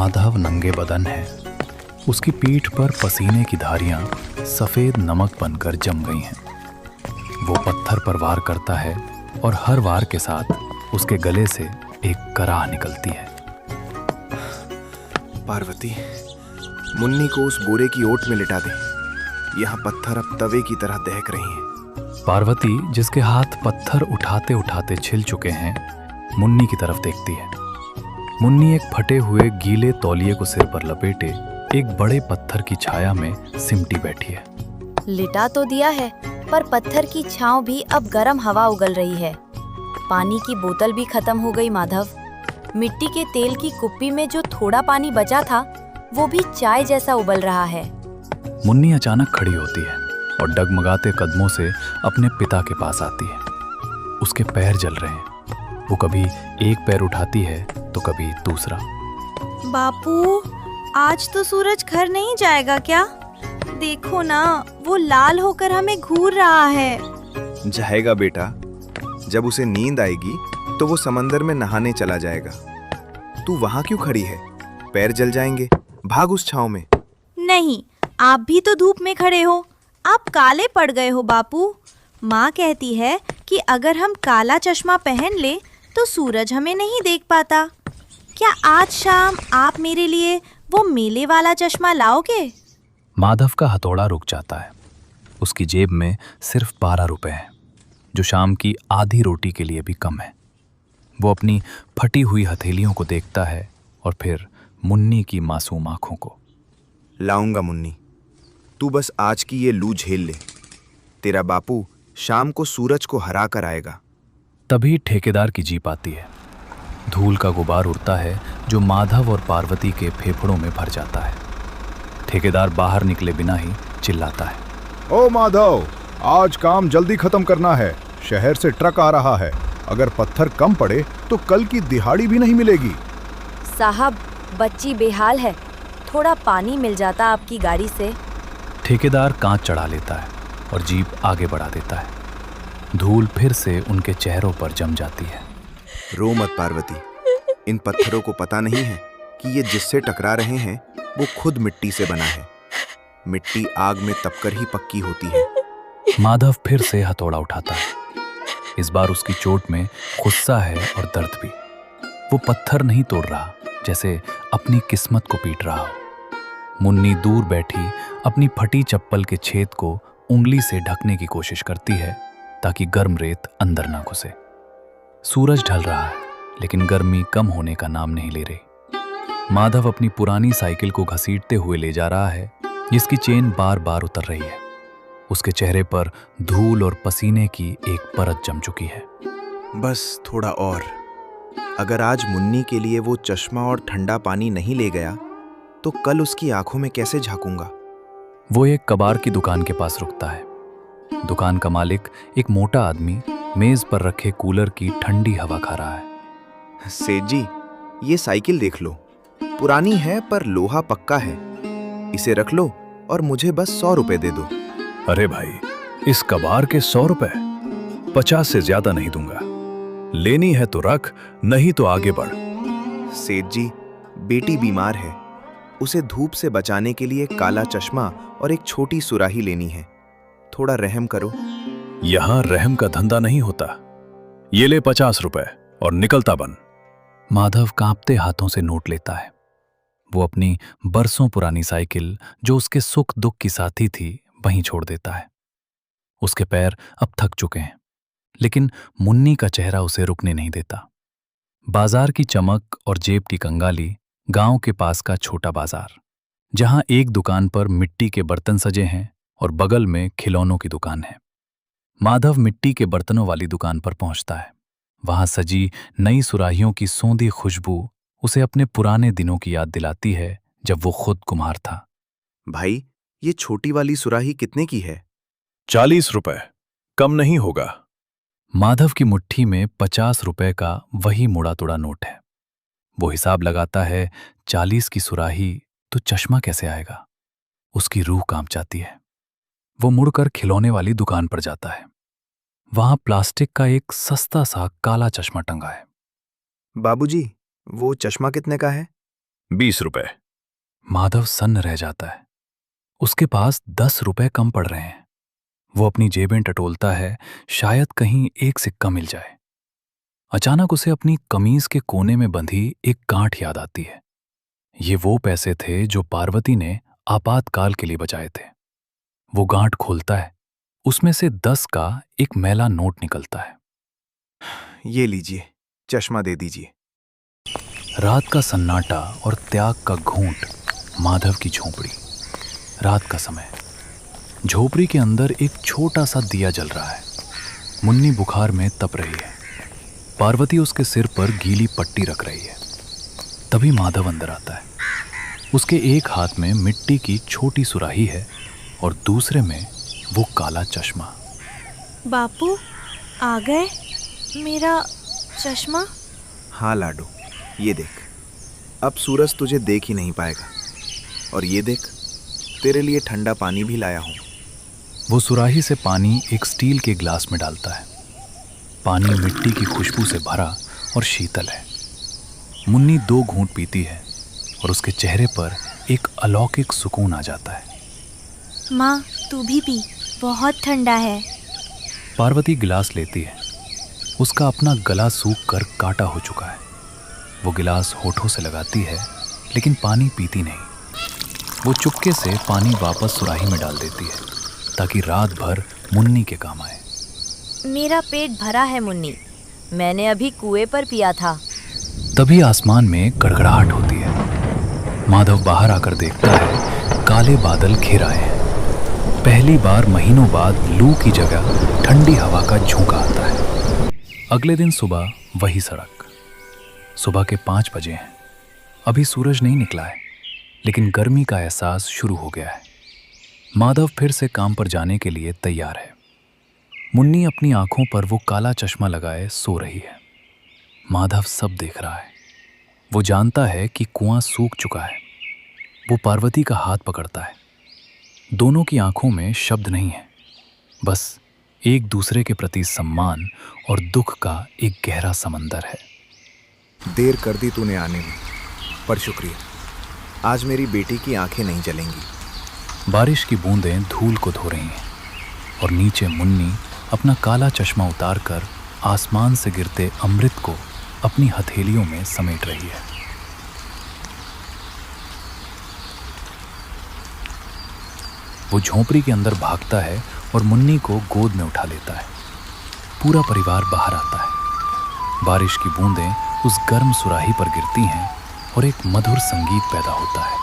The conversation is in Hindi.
माधव नंगे बदन है। उसकी पीठ पर पसीने की धारियां सफेद नमक बनकर जम गई हैं। वो पत्थर पर वार करता है और हर वार के साथ उसके गले से एक कराह निकलती है। पार्वती, मुन्नी को उस बोरे की ओट में लिटा दे। यहाँ पत्थर अब तवे की तरह दहक रही हैं। पार्वती, जिसके हाथ पत्थर उठाते उठाते छिल चुके हैं, मुन्नी की तरफ देखती है। मुन्नी एक फटे हुए गीले तौलिए को सिर पर लपेटे एक बड़े पत्थर की छाया में सिमटी बैठी है। लिटा तो दिया है, पर पत्थर की छांव भी अब गर्म हवा उगल रही है। पानी की बोतल भी खत्म हो गई माधव। मिट्टी के तेल की कुप्पी में जो थोड़ा पानी बचा था, वो भी चाय जैसा उबल रहा है। मुन्नी अचानक खड़ी होती है और डगमगाते कदमों से अपने पिता के पास आती है। उसके पैर जल रहे हैं। वो कभी एक पैर उठाती है तो कभी दूसरा। बापू, आज तो सूरज घर नहीं जाएगा क्या? देखो ना, वो लाल होकर हमें घूर रहा है। जाएगा बेटा। जब उसे नींद आएगी तो वो समंदर में नहाने चला जाएगा। तू वहाँ क्यों खड़ी है? पैर जल जाएंगे। भाग उस छांव में। नहीं, आप भी तो धूप में खड़े हो। आप काले पड़ गए हो बापू। माँ कहती है कि अगर हम काला चश्मा पहन ले तो सूरज हमें नहीं देख पाता। क्या आज शाम आप मेरे लिए वो मेले वाला चश्मा लाओगे? माधव का हथौड़ा रुक जाता है। उसकी जेब में सिर्फ 12 रुपए हैं, जो शाम की आधी रोटी के लिए भी कम है। वो अपनी फटी हुई हथेलियों को देखता है और फिर मुन्नी की मासूम आंखों को। लाऊंगा मुन्नी, तू बस आज की ये लू झेल ले। तेरा बापू शाम को सूरज को हरा कर आएगा। तभी ठेकेदार की जीप आती है। धूल का गुबार उड़ता है जो माधव और पार्वती के फेफड़ों में भर जाता है। ठेकेदार बाहर निकले बिना ही चिल्लाता है, ओ माधव, आज काम जल्दी खत्म करना है। शहर से ट्रक आ रहा है। अगर पत्थर कम पड़े तो कल की दिहाड़ी भी नहीं मिलेगी। साहब, बच्ची बेहाल है। थोड़ा पानी मिल जाता आपकी गाड़ी से। ठेकेदार कांच चढ़ा लेता है और जीप आगे बढ़ा देता है। धूल फिर से उनके चेहरों पर जम जाती है। रो मत पार्वती। इन पत्थरों को पता नहीं है कि ये जिससे टकरा रहे हैं वो खुद मिट्टी से बना है। मिट्टी आग में तपकर ही पक्की होती है। माधव फिर से हथौड़ा उठाता है। इस बार उसकी चोट में गुस्सा है और दर्द भी। वो पत्थर नहीं तोड़ रहा, जैसे अपनी किस्मत को पीट रहा हो। मुन्नी दूर बैठी अपनी फटी चप्पल के छेद को उंगली से ढकने की कोशिश करती है ताकि गर्म रेत अंदर ना घुसे। सूरज ढल रहा है, लेकिन गर्मी कम होने का नाम नहीं ले रही। माधव अपनी पुरानी साइकिल को घसीटते हुए ले जा रहा है, जिसकी चेन बार बार उतर रही है। उसके चेहरे पर धूल और पसीने की एक परत जम चुकी है। बस थोड़ा और। अगर आज मुन्नी के लिए वो चश्मा और ठंडा पानी नहीं ले गया तो कल उसकी आंखों में कैसे झांकूंगा? वो एक कबाड़ की दुकान के पास रुकता है। दुकान का मालिक, एक मोटा आदमी, मेज पर रखे कूलर की ठंडी हवा खा रहा है। सेठ जी, ये साइकिल देख लो। पुरानी है पर लोहा पक्का है। इसे रख लो और मुझे बस 100 रुपए दे दो। अरे भाई, इस कबाड़ के 100 रुपए? 50 से ज्यादा नहीं दूंगा। लेनी है तो रख, नहीं तो आगे बढ़। सेठ जी, बेटी बीमार है। उसे धूप से बचाने के लिए काला चश्मा और एक छोटी सुराही लेनी है। थोड़ा रहम करो। यहां रहम का धंधा नहीं होता। ये ले 50 रुपए और निकलता बन। माधव कांपते हाथों से नोट लेता है। वो अपनी बरसों पुरानी साइकिल, जो उसके सुख दुख की साथी थी, वहीं छोड़ देता है। उसके पैर अब थक चुके हैं, लेकिन मुन्नी का चेहरा उसे रुकने नहीं देता। बाजार की चमक और जेब की कंगाली, गांव के पास का छोटा बाजार, जहां एक दुकान पर मिट्टी के बर्तन सजे हैं और बगल में खिलौनों की दुकान है। माधव मिट्टी के बर्तनों वाली दुकान पर पहुंचता है। वहां सजी नई सुराहियों की सौंधी खुशबू उसे अपने पुराने दिनों की याद दिलाती है, जब वो खुद कुम्हार था। भाई, ये छोटी वाली सुराही कितने की है? 40 रुपए, कम नहीं होगा। माधव की मुट्ठी में 50 रुपए का वही मुड़ा तुड़ा नोट है। वो हिसाब लगाता है, 40 की सुराही तो चश्मा कैसे आएगा? उसकी रूह कांप जाती है। वो मुड़कर खिलौने वाली दुकान पर जाता है। वहां प्लास्टिक का एक सस्ता सा काला चश्मा टंगा है। बाबूजी, वो चश्मा कितने का है? ₹20। माधव सन्न रह जाता है। उसके पास 10 रुपए कम पड़ रहे हैं। वो अपनी जेबें टटोलता है, शायद कहीं एक सिक्का मिल जाए। अचानक उसे अपनी कमीज के कोने में बंधी एक गांठ याद आती है। ये वो पैसे थे जो पार्वती ने आपातकाल के लिए बचाए थे। वो गांठ खोलता है, उसमें से 10 का एक मैला नोट निकलता है। ये लीजिए, चश्मा दे दीजिए। रात का सन्नाटा और त्याग का घूंट। माधव की झोपड़ी। रात का समय। झोपड़ी के अंदर एक छोटा सा दिया जल रहा है। मुन्नी बुखार में तप रही है। पार्वती उसके सिर पर गीली पट्टी रख रही है। तभी माधव अंदर आता है। उसके एक हाथ में मिट्टी की छोटी सुराही है और दूसरे में वो काला चश्मा। बापू आ गए? मेरा चश्मा? हाँ लाडू, ये देख। अब सूरज तुझे देख ही नहीं पाएगा। और ये देख, तेरे लिए ठंडा पानी भी लाया हूँ। वो सुराही से पानी एक स्टील के ग्लास में डालता है। पानी मिट्टी की खुशबू से भरा और शीतल है। मुन्नी 2 घूंट पीती है और उसके चेहरे पर एक अलौकिक सुकून आ जाता है। माँ तू भी पी, बहुत ठंडा है। पार्वती गिलास लेती है। उसका अपना गला सूख कर काटा हो चुका है। वो गिलास होठों से लगाती है, लेकिन पानी पीती नहीं। वो चुपके से पानी वापस सुराही में डाल देती है ताकि रात भर मुन्नी के काम आए। मेरा पेट भरा है मुन्नी, मैंने अभी कुएं पर पिया था। तभी आसमान में गड़गड़ाहट होती है। माधव बाहर आकर देखता है, काले बादल घेर आए हैं। पहली बार महीनों बाद लू की जगह ठंडी हवा का झोंका आता है। अगले दिन सुबह वही सड़क। सुबह के 5 बजे हैं। अभी सूरज नहीं निकला है, लेकिन गर्मी का एहसास शुरू हो गया है। माधव फिर से काम पर जाने के लिए तैयार है। मुन्नी अपनी आंखों पर वो काला चश्मा लगाए सो रही है। माधव सब देख रहा है। वो जानता है कि कुआं सूख चुका है। वो पार्वती का हाथ पकड़ता है। दोनों की आंखों में शब्द नहीं है, बस एक दूसरे के प्रति सम्मान और दुख का एक गहरा समंदर है। देर कर दी तूने आने में, पर शुक्रिया। आज मेरी बेटी की आंखें नहीं जलेंगी। बारिश की बूंदें धूल को धो रही हैं और नीचे मुन्नी अपना काला चश्मा उतारकर आसमान से गिरते अमृत को अपनी हथेलियों में समेट रही है। वो झोंपड़ी के अंदर भागता है और मुन्नी को गोद में उठा लेता है। पूरा परिवार बाहर आता है। बारिश की बूंदें उस गर्म सुराही पर गिरती हैं और एक मधुर संगीत पैदा होता है।